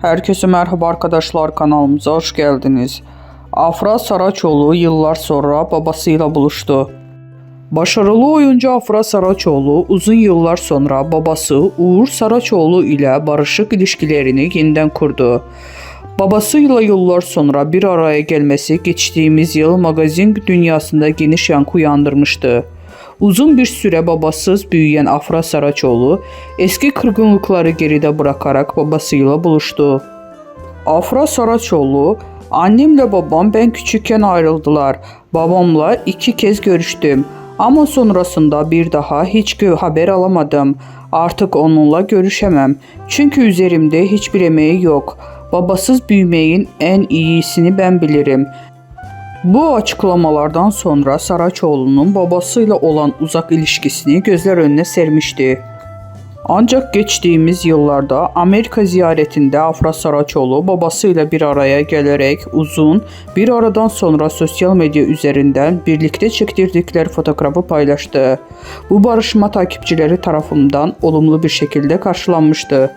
Herkese merhaba arkadaşlar, kanalımıza hoş geldiniz. Afra Saraçoğlu yıllar sonra babasıyla buluştu. Başarılı oyuncu Afra Saraçoğlu uzun yıllar sonra babası Uğur Saraçoğlu ile barışık ilişkilerini yeniden kurdu. Babasıyla yıllar sonra bir araya gelmesi geçtiğimiz yıl magazin dünyasında geniş yankı uyandırmıştı. Uzun bir süre babasız büyüyen Afra Saraçoğlu eski kırgınlıkları geride bırakarak babasıyla buluştu. Afra Saraçoğlu, "Annemle babam ben küçükken ayrıldılar. Babamla 2 kez görüştüm ama sonrasında bir daha hiç haber alamadım. Artık onunla görüşemem. Çünkü üzerimde hiçbir emeği yok. Babasız büyümeyin en iyisini ben bilirim." Bu açıklamalardan sonra Saraçoğlu'nun babasıyla olan uzak ilişkisini gözler önüne sermişti. Ancak geçtiğimiz yıllarda Amerika ziyaretinde Afra Saraçoğlu babasıyla bir araya gelerek uzun bir aradan sonra sosyal medya üzerinden birlikte çektirdikleri fotoğrafı paylaştı. Bu barışma takipçileri tarafından olumlu bir şekilde karşılanmıştı.